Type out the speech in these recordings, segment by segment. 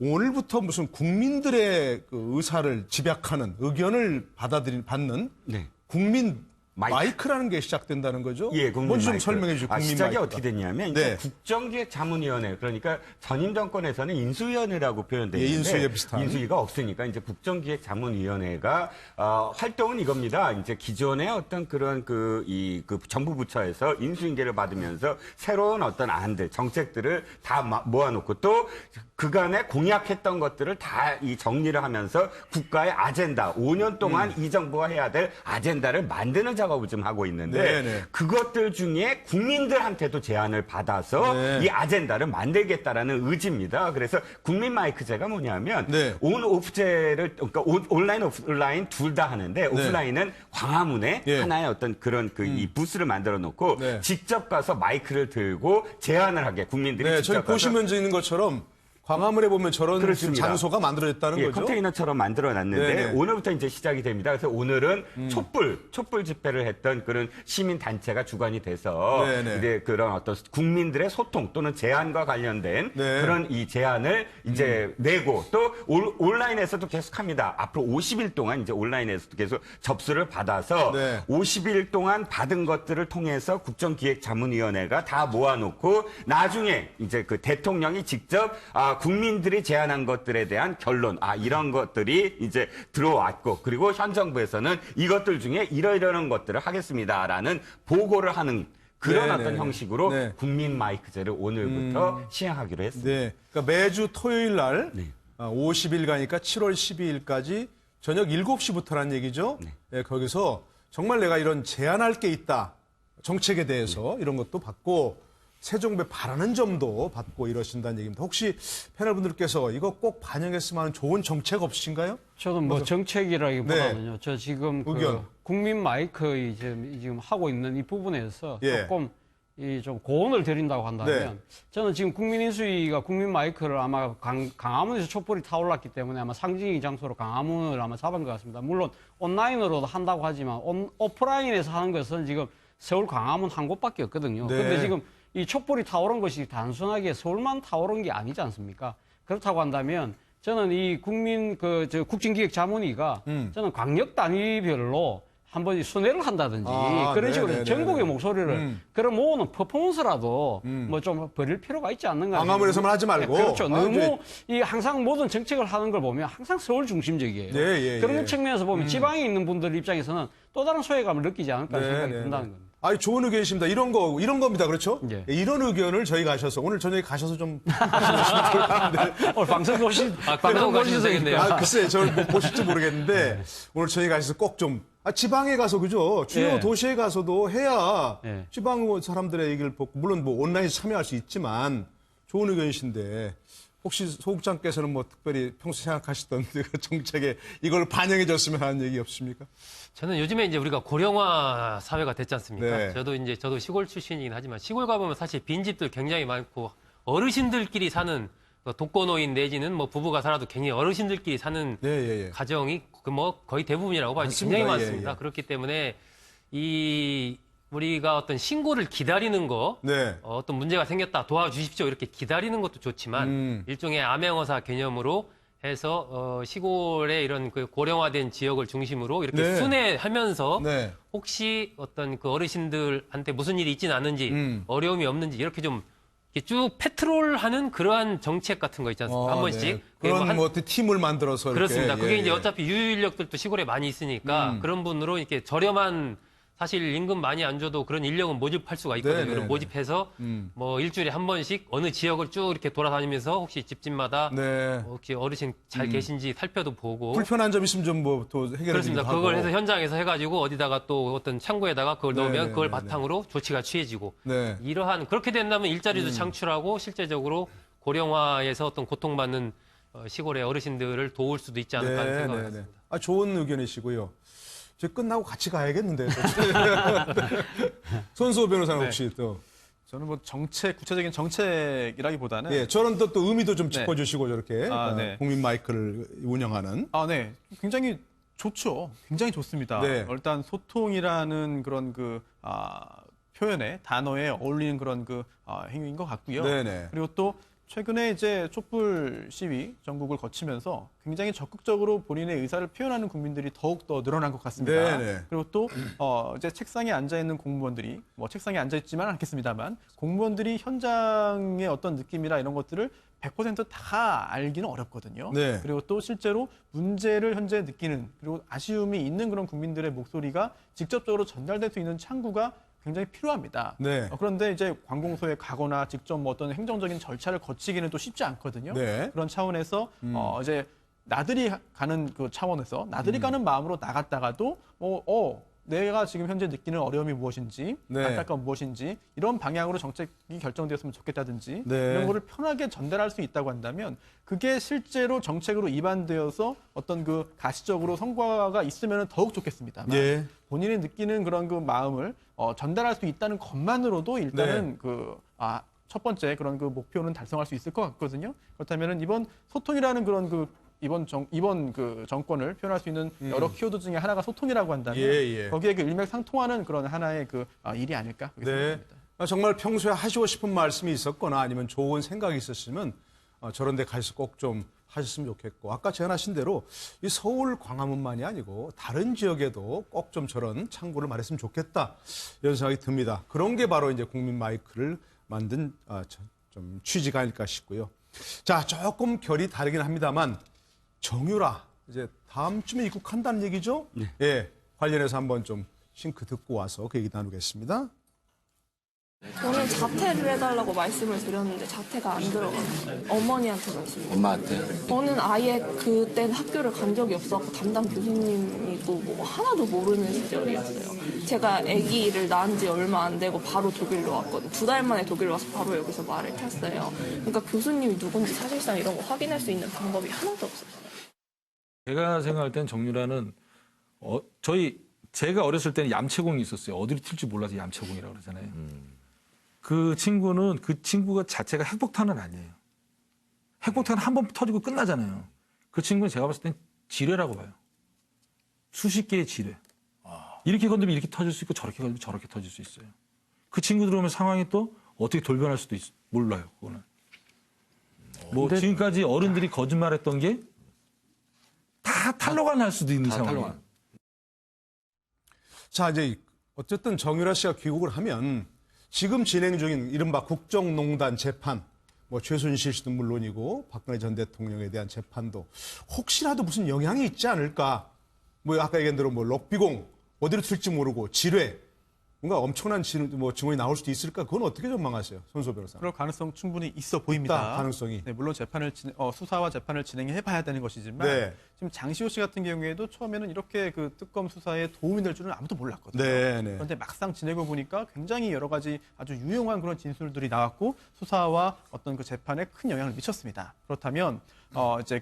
오늘부터 무슨 국민들의 그 의사를 집약하는 의견을 받는 네. 국민 마이크라는 게 시작된다는 거죠? 예, 국민 뭔지 좀 마이크. 설명해 주시죠. 국민 시작이 마이크가. 어떻게 됐냐면 네. 이제 국정기획자문위원회, 그러니까 전임 정권에서는 인수위원회라고 표현되어 있는데 인수위에 비슷한. 인수위가 없으니까 이제 국정기획자문위원회가 활동은 이겁니다. 이제 기존의 어떤 그런 그 정부 부처에서 인수인계를 받으면서 새로운 어떤 안들, 정책들을 다 모아놓고 또 그간에 공약했던 것들을 다 이 정리를 하면서 국가의 아젠다, 5년 동안 이 정부가 해야 될 아젠다를 만드는 작업을 좀 하고 있는데 네네. 그것들 중에 국민들한테도 제안을 받아서 네. 이 아젠다를 만들겠다라는 의지입니다. 그래서 국민 마이크제가 뭐냐면 네. 온 오프제를 그러니까 온라인 오프라인 둘 다 하는데 오프라인은 광화문에 예. 하나의 어떤 그런 이 부스를 만들어 놓고 네. 직접 가서 마이크를 들고 제안을 하게 국민들이 네, 직접 저기 가서 보시면 있는 것처럼 광화문에 보면 저런 지금 그렇습니다. 장소가 만들어졌다는 예, 거죠? 컨테이너처럼 만들어놨는데 네네. 오늘부터 이제 시작이 됩니다. 그래서 오늘은 촛불 집회를 했던 그런 시민 단체가 주관이 돼서 네네. 이제 그런 어떤 국민들의 소통 또는 제안과 관련된 네. 그런 이 제안을 이제 내고 또 온라인에서도 계속합니다. 앞으로 50일 동안 이제 온라인에서도 계속 접수를 받아서 네. 50일 동안 받은 것들을 통해서 국정기획자문위원회가 다 모아놓고 나중에 이제 그 대통령이 직접 국민들이 제안한 것들에 대한 결론, 이런 것들이 이제 들어왔고, 그리고 현 정부에서는 이것들 중에 이러이러한 것들을 하겠습니다라는 보고를 하는 그런 네, 어떤 네, 형식으로 네. 국민 마이크제를 오늘부터 시행하기로 했습니다. 네. 그러니까 매주 토요일 날 네. 50일 가니까 7월 12일까지 저녁 7시부터란 얘기죠. 네, 거기서 정말 내가 이런 제안할 게 있다. 정책에 대해서 이런 것도 받고 새 정부에 바라는 점도 받고 이러신다는 얘기입니다. 혹시 패널분들께서 이거 꼭 반영했으면 하는 좋은 정책 없으신가요? 저는 뭐 정책이라기보다는요. 저 지금 의견. 국민 마이크 지금 하고 있는 이 부분에서 예. 조금 좀 고언을 드린다고 한다면 네. 저는 지금 국민인수위가 국민 마이크를 아마 강화문에서 촛불이 타올랐기 때문에 아마 상징의 장소로 강화문을 아마 잡은 것 같습니다. 물론 온라인으로도 한다고 하지만 오프라인에서 하는 것은 지금 서울 광화문 한 곳밖에 없거든요. 네. 그런데 지금 이 촛불이 타오른 것이 단순하게 서울만 타오른 게 아니지 않습니까? 그렇다고 한다면 저는 이 국정기획자문위가 저는 광역 단위별로 한번 순회를 한다든지 그런 식으로 네네네네. 전국의 목소리를 그런 모으는 퍼포먼스라도 뭐 좀 벌일 필요가 있지 않는가. 광화문에서만 하지 말고. 그렇죠. 너무 이제 이 항상 모든 정책을 하는 걸 보면 항상 서울 중심적이에요. 네, 예, 그런 예. 측면에서 보면 지방에 있는 분들 입장에서는 또 다른 소외감을 느끼지 않을까 네, 생각이 네, 든다는 네. 겁니다. 좋은 의견이십니다. 이런 겁니다. 그렇죠? 예. 이런 의견을 저희가 가셔서, 오늘 저녁에 가셔서 좀 하시면 좋을 것 같은데. 오늘 방송 방송 가시면 되겠네요. 글쎄, 저를 뭐 보실지 모르겠는데, 오늘 저희 가셔서 꼭 좀, 지방에 가서, 그죠? 주요 예. 도시에 가서도 해야 예. 지방 사람들의 얘기를 보고, 물론 뭐 온라인에서 참여할 수 있지만, 좋은 의견이신데, 혹시 소국장께서는 뭐 특별히 평소 생각하시던 그 정책에 이걸 반영해 줬으면 하는 얘기 없습니까? 저는 요즘에 이제 우리가 고령화 사회가 됐지 않습니까? 네. 저도 시골 출신이긴 하지만 시골 가보면 사실 빈집들 굉장히 많고 어르신들끼리 사는 독거노인 내지는 뭐 부부가 살아도 굉장히 어르신들끼리 사는 네, 예, 예. 가정이 뭐 거의 대부분이라고 봐야죠. 많습니다. 굉장히 예, 많습니다. 예. 그렇기 때문에 우리가 어떤 신고를 기다리는 거, 네. 어떤 문제가 생겼다 도와주십시오 이렇게 기다리는 것도 좋지만 일종의 암행어사 개념으로 해서 시골의 이런 그 고령화된 지역을 중심으로 이렇게 네. 순회하면서 네. 혹시 어떤 그 어르신들한테 무슨 일이 있지는 않는지 어려움이 없는지 이렇게 좀 이렇게 쭉 패트롤하는 그러한 정책 같은 거 있지 않습니까? 한 번씩 네. 그런 뭐 어떤 팀을 만들어서 그렇습니다. 이렇게. 그게 예, 이제 예. 어차피 유인력들도 시골에 많이 있으니까 그런 분으로 이렇게 저렴한 사실 임금 많이 안 줘도 그런 인력은 모집할 수가 있거든요. 네, 그럼 네, 모집해서 뭐 일주일에 한 번씩 어느 지역을 쭉 이렇게 돌아다니면서 혹시 집집마다 네. 혹시 어르신 잘 계신지 살펴도 보고 불편한 점 있으면 좀 뭐 또 해결해 그렇습니다. 주기도 그걸 하고. 해서 현장에서 해가지고 어디다가 또 어떤 창고에다가 그걸 네, 넣으면 네, 그걸 네, 바탕으로 조치가 취해지고 네. 이러한 그렇게 된다면 일자리도 창출하고 실제적으로 고령화에서 어떤 고통받는 시골의 어르신들을 도울 수도 있지 않을까 하는 생각을 했습니다. 좋은 의견이시고요. 이제 끝나고 같이 가야겠는데. 손수호 변호사는 혹시 또. 저는 뭐 구체적인 정책이라기보다는 예, 저런 또 의미도 좀 짚어주시고 저렇게 네. 국민 마이크를 운영하는. 네. 굉장히 좋죠. 굉장히 좋습니다. 네. 일단 소통이라는 그런 표현에 단어에 어울리는 그런 행위인 것 같고요. 네네. 그리고 또 최근에 이제 촛불 시위 전국을 거치면서 굉장히 적극적으로 본인의 의사를 표현하는 국민들이 더욱 더 늘어난 것 같습니다. 네네. 그리고 또 이제 책상에 앉아 있는 공무원들이 뭐 책상에 앉아 있지만 않겠습니다만 공무원들이 현장의 어떤 느낌이나 이런 것들을 100%다 알기는 어렵거든요. 네. 그리고 또 실제로 문제를 현재 느끼는 그리고 아쉬움이 있는 그런 국민들의 목소리가 직접적으로 전달될 수 있는 창구가 굉장히 필요합니다. 네. 그런데 이제 관공서에 가거나 직접 뭐 어떤 행정적인 절차를 거치기는 또 쉽지 않거든요. 네. 그런 차원에서 이제 나들이 가는 그 차원에서 나들이 가는 마음으로 나갔다가도 내가 지금 현재 느끼는 어려움이 무엇인지 네. 안타까운 무엇인지 이런 방향으로 정책이 결정되었으면 좋겠다든지 네. 이런 거를 편하게 전달할 수 있다고 한다면 그게 실제로 정책으로 입안되어서 어떤 그 가시적으로 성과가 있으면 더욱 좋겠습니다만 예. 본인이 느끼는 그런 그 마음을 전달할 수 있다는 것만으로도 일단은 첫 번째 그런 그 목표는 달성할 수 있을 것 같거든요. 그렇다면은 이번 소통이라는 그런 이번 그 정권을 표현할 수 있는 여러 키워드 중에 하나가 소통이라고 한다면 예. 거기에 그 일맥상통하는 그런 하나의 일이 아닐까 그렇게 네. 생각합니다. 정말 평소에 하시고 싶은 말씀이 있었거나 아니면 좋은 생각이 있었으면 저런 데 가서 꼭 좀 하셨으면 좋겠고 아까 제안하신 대로 이 서울 광화문만이 아니고 다른 지역에도 꼭 좀 저런 창구를 마련했으면 좋겠다 이런 생각이 듭니다. 그런 게 바로 이제 국민 마이크를 만든 좀 취지가 아닐까 싶고요. 자, 조금 결이 다르긴 합니다만 정유라 이제 다음 주에 입국한다는 얘기죠? 네. 예, 관련해서 한번 좀 싱크 듣고 와서 그 얘기 나누겠습니다. 저는 자퇴를 해달라고 말씀을 드렸는데 자퇴가 안 들어가요. 어머니한테 말씀. 엄마한테? 저는 아예 그땐 학교를 간 적이 없었고 담당 교수님이고 뭐 하나도 모르는 시절이었어요. 제가 아기를 낳은 지 얼마 안 되고 바로 독일로 왔거든요. 2달 만에 독일 와서 바로 여기서 말을 탔어요. 그러니까 교수님이 누군지 사실상 이런 거 확인할 수 있는 방법이 하나도 없어요. 제가 생각할 땐 정유라는 제가 어렸을 때는 얌체공이 있었어요. 어디로 튈지 몰라서 얌체공이라고 그러잖아요. 그 친구가 자체가 핵폭탄은 아니에요. 핵폭탄 한 번 터지고 끝나잖아요. 그 친구는 제가 봤을 땐 지뢰라고 봐요. 수십 개의 지뢰. 이렇게 건드리면 이렇게 터질 수 있고 저렇게 건드리면 저렇게 터질 수 있어요. 그 친구 들어오면 상황이 또 어떻게 돌변할 수도 몰라요. 그거는. 뭐 지금까지 어른들이 거짓말했던 게 다 탄로가 날 수도 있는 상황이에요. 자, 이제 어쨌든 정유라 씨가 귀국을 하면 지금 진행 중인 이른바 국정농단 재판, 뭐 최순실 씨도 물론이고 박근혜 전 대통령에 대한 재판도 혹시라도 무슨 영향이 있지 않을까? 뭐 아까 얘기한 대로 뭐 럭비공 어디로 튈지 모르고 지뢰 뭔가 엄청난 증언이 나올 수도 있을까? 그건 어떻게 전망하세요, 손소 변호사? 그럴 가능성 충분히 있어 보입니다. 있다, 가능성이. 네, 물론 수사와 재판을 진행해봐야 되는 것이지만 네. 지금 장시호 씨 같은 경우에도 처음에는 이렇게 그 특검 수사에 도움이 될 줄은 아무도 몰랐거든요. 네. 그런데 막상 지내고 보니까 굉장히 여러 가지 아주 유용한 그런 진술들이 나왔고 수사와 어떤 그 재판에 큰 영향을 미쳤습니다. 그렇다면 이제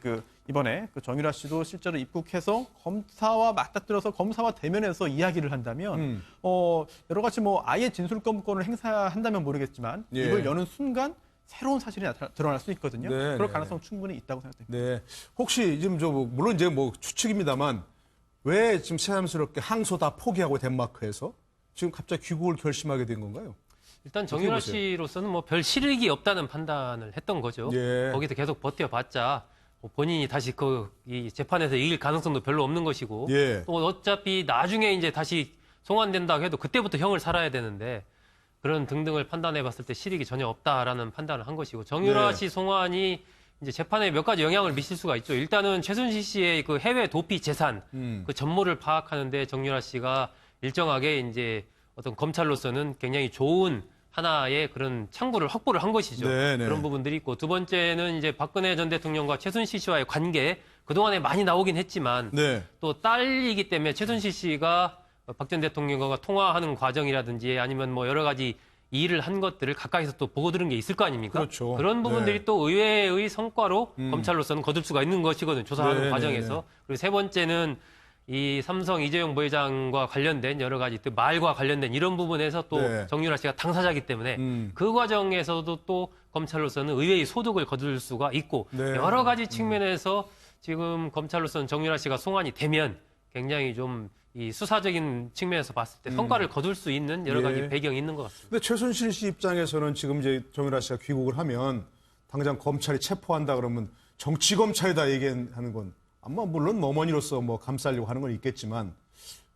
이번에 정유라 씨도 실제로 입국해서 검사와 맞닥뜨려서 검사와 대면해서 이야기를 한다면 여러 가지 뭐 아예 진술권을 행사한다면 모르겠지만 예. 입을 여는 순간 새로운 사실이 드러날 수 있거든요. 네, 그럴 네. 가능성 충분히 있다고 생각됩니다. 네. 혹시 지금 물론 이제 뭐 추측입니다만 왜 지금 새삼스럽게 항소 다 포기하고 덴마크에서 지금 갑자기 귀국을 결심하게 된 건가요? 일단 정유라 보세요? 씨로서는 뭐 별 실익이 없다는 판단을 했던 거죠. 예. 거기서 계속 버텨봤자 뭐 본인이 다시 이 재판에서 이길 가능성도 별로 없는 것이고 예. 또 어차피 나중에 이제 다시 송환된다고 해도 그때부터 형을 살아야 되는데 그런 등등을 판단해 봤을 때 실익이 전혀 없다라는 판단을 한 것이고 정유라 네. 씨 송환이 이제 재판에 몇 가지 영향을 미칠 수가 있죠. 일단은 최순실 씨의 그 해외 도피 재산 그 전모를 파악하는데 정유라 씨가 일정하게 이제 어떤 검찰로서는 굉장히 좋은 하나의 그런 창구를 확보를 한 것이죠. 네네. 그런 부분들이 있고 두 번째는 이제 박근혜 전 대통령과 최순실 씨와의 관계 그동안에 많이 나오긴 했지만 네. 또 딸이기 때문에 최순실 씨가 박 전 대통령과 통화하는 과정이라든지 아니면 뭐 여러 가지 일을 한 것들을 가까이서 또 보고 들은 게 있을 거 아닙니까? 그렇죠. 런 부분들이 네. 또 의외의 성과로 검찰로서는 거둘 수가 있는 것이거든요. 조사하는 네, 과정에서. 네, 네. 그리고 세 번째는 이 삼성 이재용 부회장과 관련된 여러 가지 또 말과 관련된 이런 부분에서 또 네. 정유라 씨가 당사자이기 때문에 그 과정에서도 또 검찰로서는 의외의 소득을 거둘 수가 있고 네. 여러 가지 측면에서 지금 검찰로서는 정유라 씨가 송환이 되면 굉장히 좀 이 수사적인 측면에서 봤을 때 성과를 거둘 수 있는 여러 가지 예. 배경이 있는 것 같습니다. 근데 최순실 씨 입장에서는 지금 이제 정유라 씨가 귀국을 하면 당장 검찰이 체포한다 그러면 정치 검찰이다 얘기하는 건 아마 물론 어머니로서 뭐 감싸려고 하는 건 있겠지만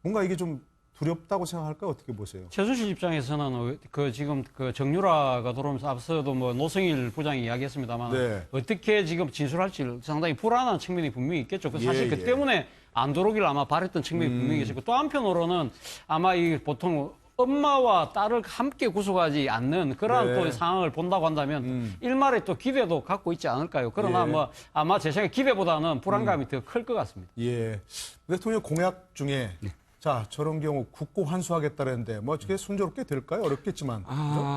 뭔가 이게 좀 두렵다고 생각할까요? 어떻게 보세요? 최순실 입장에서는 지금 정유라가 들어오면서 앞서도 뭐 노승일 부장이 이야기했습니다만 네. 어떻게 지금 진술할지 상당히 불안한 측면이 분명히 있겠죠. 사실 그 예. 때문에 안 들어오기를 아마 바랬던 측면이 분명히 있었고 또 한편으로는 아마 이 보통 엄마와 딸을 함께 구속하지 않는 그러한 네. 또 상황을 본다고 한다면 일말의 또 기대도 갖고 있지 않을까요? 그러나 예. 뭐 아마 제 생각에 기대보다는 불안감이 더 클 것 같습니다. 예. 대통령 공약 중에 네. 자 저런 경우 국고 환수하겠다는데 뭐 어떻게 순조롭게 될까요? 어렵겠지만.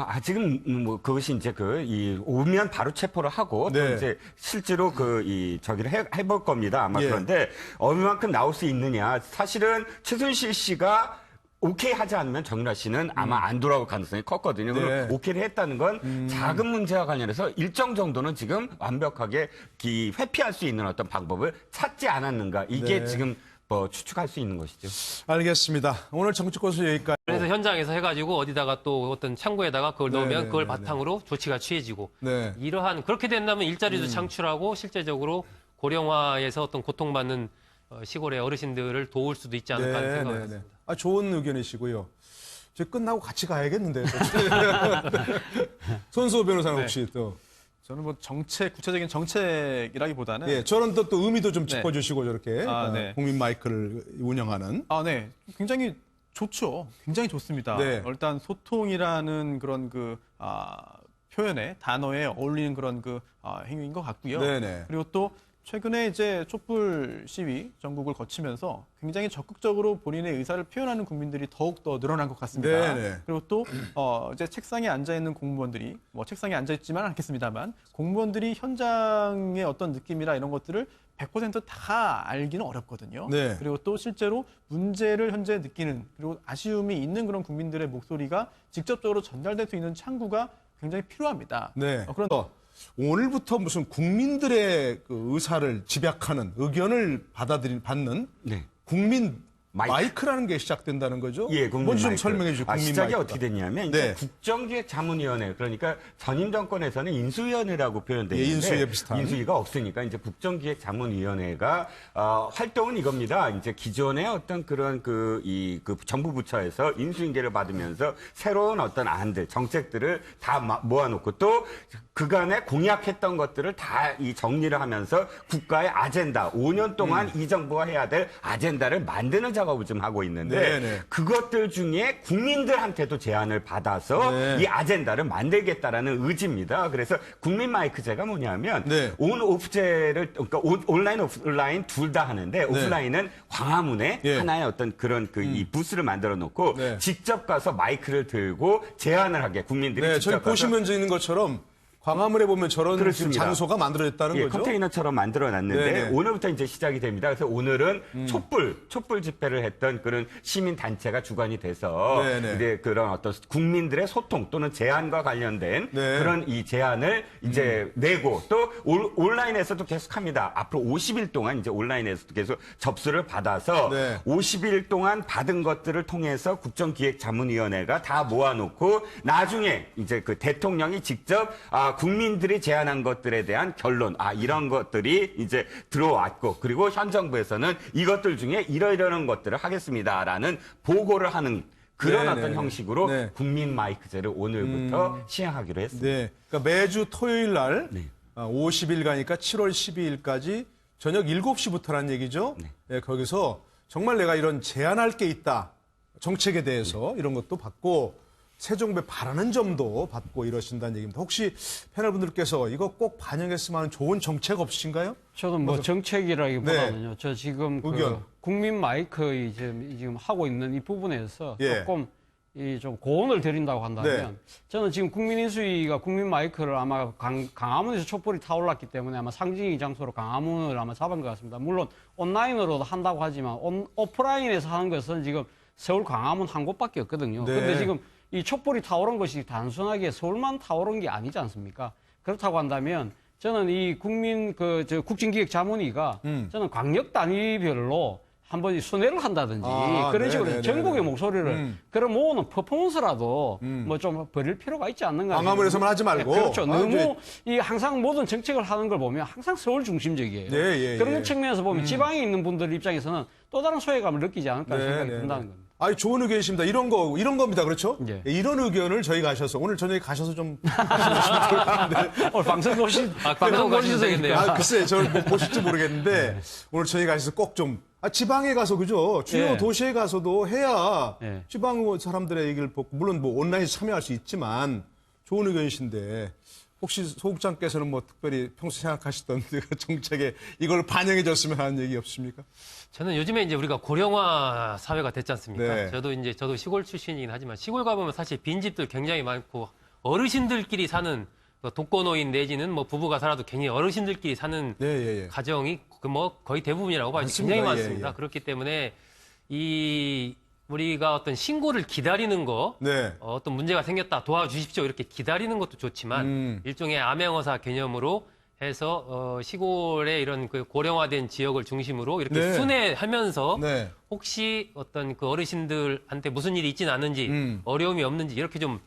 아직은 뭐 그것이 이제 오면 바로 체포를 하고 또 네. 이제 실제로 저기를 해볼 겁니다. 아마 예. 그런데 얼마만큼 나올 수 있느냐. 사실은 최순실 씨가 오케이 하지 않으면 정유라 씨는 아마 안 돌아올 가능성이 컸거든요. 네. 그리고 오케이를 했다는 건 자금 문제와 관련해서 일정 정도는 지금 완벽하게 회피할 수 있는 어떤 방법을 찾지 않았는가. 이게 네. 지금 뭐 추측할 수 있는 것이죠. 알겠습니다. 오늘 정치권수 여기까지. 그래서 현장에서 해가지고 어디다가 또 어떤 창고에다가 그걸 네, 넣으면 네, 그걸 네, 바탕으로 조치가 취해지고 네. 이러한 그렇게 된다면 일자리도 창출하고 실제적으로 고령화에서 어떤 고통받는 시골의 어르신들을 도울 수도 있지 않을까 하는 생각을 했습니다. 좋은 의견이시고요. 이제 끝나고 같이 가야겠는데. 손수호 변호사는 혹시 또. 저는 뭐 구체적인 정책이라기보다는 예, 저런 또 의미도 좀 네. 짚어주시고 저렇게 네. 국민 마이크를 운영하는. 네. 굉장히 좋죠. 굉장히 좋습니다. 네. 일단 소통이라는 그런 표현에 단어에 어울리는 그런 행위인 것 같고요. 네네. 그리고 또 최근에 이제 촛불 시위 전국을 거치면서 굉장히 적극적으로 본인의 의사를 표현하는 국민들이 더욱 더 늘어난 것 같습니다. 네네. 그리고 또 이제 책상에 앉아 있는 공무원들이 뭐 책상에 앉아 있지만 않겠습니다만 공무원들이 현장의 어떤 느낌이나 이런 것들을 100%다 알기는 어렵거든요. 네. 그리고 또 실제로 문제를 현재 느끼는 그리고 아쉬움이 있는 그런 국민들의 목소리가 직접적으로 전달될 수 있는 창구가 굉장히 필요합니다. 네. 그런 오늘부터 무슨 국민들의 그 의사를 집약하는 의견을 받는 네. 국민 마이크. 마이크라는 게 시작된다는 거죠? 예, 국민 먼저 좀 마이크. 설명해 주시죠. 국민 시작이 마이크가. 어떻게 됐냐면 네. 이제 국정기획자문위원회 그러니까 전임 정권에서는 인수위원회라고 표현되어 예, 있는데 인수위에 비슷한. 인수위가 없으니까 이제 국정기획자문위원회가 활동은 이겁니다. 이제 기존의 어떤 그런 그 정부 부처에서 인수인계를 받으면서 새로운 어떤 안들 정책들을 다 모아놓고 또 그간에 공약했던 것들을 다 이 정리를 하면서 국가의 아젠다 5년 동안 이 정부가 해야 될 아젠다를 만드는 작업을 좀 하고 있는데 네네. 그것들 중에 국민들한테도 제안을 받아서 네. 이 아젠다를 만들겠다라는 의지입니다. 그래서 국민 마이크제가 뭐냐면 네. 온 오프제를 그러니까 온라인 오프라인 둘 다 하는데 오프라인은 광화문에 예. 하나의 어떤 그런 이 부스를 만들어 놓고 네. 직접 가서 마이크를 들고 제안을 하게 국민들이 네, 직접 저희 가서 보시면 있는 것처럼 광화문에 보면 저런 지금 그렇습니다. 장소가 만들어졌다는 예, 거죠. 컨테이너처럼 만들어놨는데 네네. 오늘부터 이제 시작이 됩니다. 그래서 오늘은 촛불 집회를 했던 그런 시민 단체가 주관이 돼서 네네. 이제 그런 어떤 국민들의 소통 또는 제안과 관련된 네. 그런 이 제안을 이제 내고 또 온라인에서도 계속합니다. 앞으로 50일 동안 이제 온라인에서도 계속 접수를 받아서 네. 50일 동안 받은 것들을 통해서 국정기획자문위원회가 다 모아놓고 나중에 이제 그 대통령이 직접 국민들이 제안한 것들에 대한 결론, 이런 것들이 이제 들어왔고, 그리고 현 정부에서는 이것들 중에 이러이러한 것들을 하겠습니다라는 보고를 하는 그런 네네. 어떤 형식으로 네. 국민 마이크제를 오늘부터 시행하기로 했습니다. 네. 그러니까 매주 토요일 날 네. 50일 가니까 7월 12일까지 저녁 7시부터라는 얘기죠. 네, 거기서 정말 내가 이런 제안할 게 있다. 정책에 대해서 이런 것도 받고 세종배 바라는 점도 받고 이러신다는 얘기입니다. 혹시 패널분들께서 이거 꼭 반영했으면 하는 좋은 정책 없으신가요? 저는 뭐 정책이라기보다는요. 저 지금 의견. 국민 마이크 지금 하고 있는 이 부분에서 예. 조금 좀 고언을 드린다고 한다면 네. 저는 지금 국민인수위가 국민 마이크를 아마 강화문에서 촛불이 타올랐기 때문에 아마 상징의 장소로 강화문을 아마 잡은 것 같습니다. 물론 온라인으로도 한다고 하지만 오프라인에서 하는 것은 지금 서울 광화문 한 곳밖에 없거든요. 네. 그런데 지금 이 촛불이 타오른 것이 단순하게 서울만 타오른 게 아니지 않습니까? 그렇다고 한다면 저는 이 국정기획자문위가 저는 광역 단위별로 한번 순회를 한다든지 아, 그런 식으로 네네네네. 전국의 목소리를 그런 모으는 퍼포먼스라도 뭐 좀 벌일 필요가 있지 않는가. 광화문에서만 하지 말고. 그렇죠. 아, 너무 이제- 이 항상 모든 정책을 하는 걸 보면 항상 서울 중심적이에요. 예, 예, 그런 예. 측면에서 보면 지방에 있는 분들 입장에서는 또 다른 소외감을 느끼지 않을까 생각이 든다는 겁니다. 아니, 좋은 의견이십니다. 이런 겁니다. 그렇죠? 예. 이런 의견을 저희 가셔서, 오늘 저녁에 가셔서 좀 하시면 좋을 것 같은데. 오늘 방송 보시, 방송 가시면 되겠네요. 아, 글쎄, 저를 뭐 보실지 모르겠는데, 오늘 저희 가셔서 꼭 좀, 지방에 가서, 그죠? 주요 예. 도시에 가서도 해야 예. 지방 사람들의 얘기를 보고, 물론 뭐 온라인에 참여할 수 있지만, 좋은 의견이신데, 혹시 소국장께서는 뭐 특별히 평소 생각하시던 그 정책에 이걸 반영해 줬으면 하는 얘기 없습니까? 저는 요즘에 이제 우리가 고령화 사회가 됐지 않습니까? 네. 저도 시골 출신이긴 하지만 시골 가보면 사실 빈집들 굉장히 많고 어르신들끼리 사는 독거노인 내지는 뭐 부부가 살아도 굉장히 어르신들끼리 사는 예, 예, 예. 가정이 뭐 거의 대부분이라고 봐요. 많습니다. 굉장히 예, 많습니다. 예. 그렇기 때문에 우리가 어떤 신고를 기다리는 거, 네. 어떤 문제가 생겼다 도와주십시오 이렇게 기다리는 것도 좋지만 일종의 암행어사 개념으로 해서 시골의 이런 그 고령화된 지역을 중심으로 이렇게 네. 순회하면서 네. 혹시 어떤 그 어르신들한테 무슨 일이 있지는 않은지 어려움이 없는지 이렇게 좀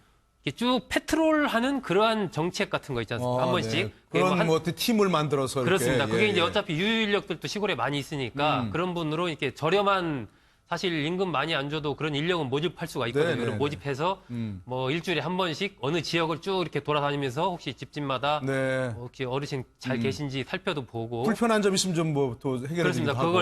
이렇게 쭉 패트롤하는 그러한 정책 같은 거 있지 않습니까? 한 번씩 네. 그런 한- 뭐 어떻게 팀을 만들어서 그렇습니다. 이렇게, 그게 예, 이제 예. 어차피 유인력들도 시골에 많이 있으니까 그런 분으로 이렇게 저렴한 사실 임금 많이 안 줘도 그런 인력은 모집할 수가 있거든요. 네, 네, 그럼 네. 모집해서 뭐 일주일에 한 번씩 어느 지역을 쭉 이렇게 돌아다니면서 혹시 집집마다 네. 혹시 어르신 잘 계신지 살펴도 보고 불편한 점 있으면 좀 뭐 또 해결해 그렇습니다. 드리기도 하고. 그걸